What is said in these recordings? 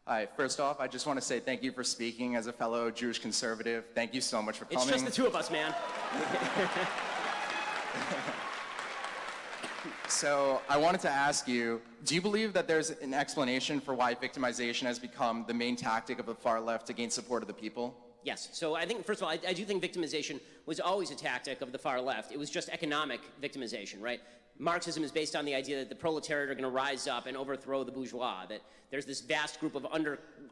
Hi, first off, I just want to say thank you for speaking as a fellow Jewish conservative. Thank you so much for coming. It's just the two of us, man. So I wanted to ask you, do you believe that there's an explanation for why victimization has become the main tactic of the far left to gain support of the people? Yes. So I think, first of all, I do think victimization was always a tactic of the far left. It was just economic victimization, right? Marxism is based on the idea that the proletariat are going to rise up and overthrow the bourgeois, that there's this vast group of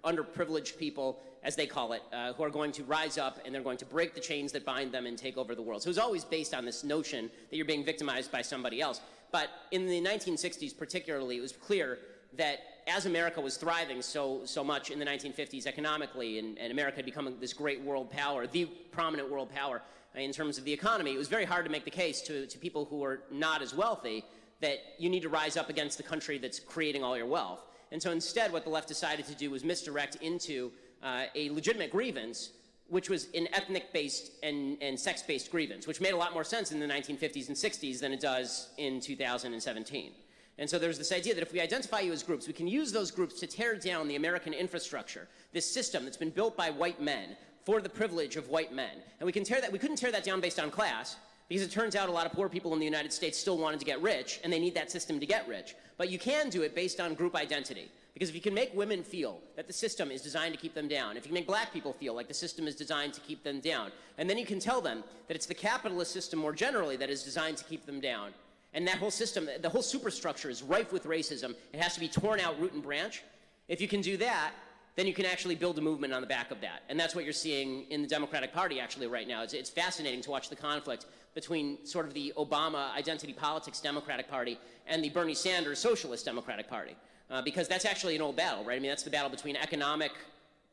underprivileged people, as they call it, who are going to rise up and they're going to break the chains that bind them and take over the world. So it was always based on this notion that you're being victimized by somebody else. But in the 1960s particularly, it was clear that as America was thriving so much in the 1950s economically, and America had become this great world power, the prominent world power in terms of the economy, it was very hard to make the case to people who are not as wealthy that you need to rise up against the country that's creating all your wealth. And so instead what the left decided to do was misdirect into a legitimate grievance, which was an ethnic-based and sex-based grievance, which made a lot more sense in the 1950s and 60s than it does in 2017. And so there's this idea that if we identify you as groups, we can use those groups to tear down the American infrastructure, this system that's been built by white men for the privilege of white men. And we couldn't tear that down based on class, because it turns out a lot of poor people in the United States still wanted to get rich, and they need that system to get rich. But you can do it based on group identity. Because if you can make women feel that the system is designed to keep them down, if you can make black people feel like the system is designed to keep them down, and then you can tell them that it's the capitalist system more generally that is designed to keep them down, and that whole system, the whole superstructure is rife with racism, it has to be torn out root and branch. If you can do that, then you can actually build a movement on the back of that. And that's what you're seeing in the Democratic Party actually right now. It's fascinating to watch the conflict between sort of the Obama identity politics Democratic Party and the Bernie Sanders socialist Democratic Party. Because that's actually an old battle, right? I mean, that's the battle between economic,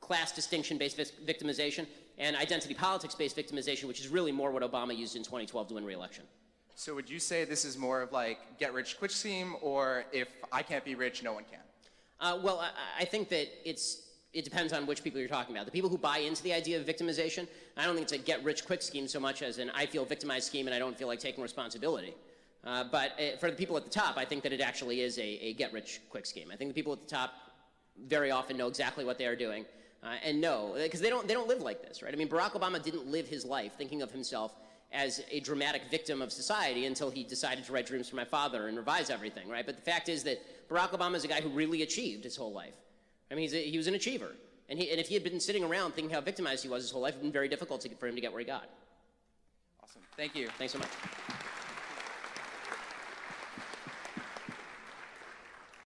class distinction-based victimization and identity politics-based victimization, which is really more what Obama used in 2012 to win re-election. So would you say this is more of like get-rich-quick scheme, or if I can't be rich, no one can? Well, I think that it depends on which people you're talking about. The people who buy into the idea of victimization, I don't think it's a get-rich-quick scheme so much as an I feel victimized scheme and I don't feel like taking responsibility. But for the people at the top, I think that it actually is a get-rich-quick scheme. I think the people at the top very often know exactly what they are doing and know, because they don't live like this, right? I mean, Barack Obama didn't live his life thinking of himself as a dramatic victim of society until he decided to write Dreams for My Father and revise everything, right? But the fact is that Barack Obama is a guy who really achieved his whole life. I mean, he was an achiever. And if he had been sitting around thinking how victimized he was his whole life, it would have been very difficult for him to get where he got. Awesome. Thank you. Thanks so much.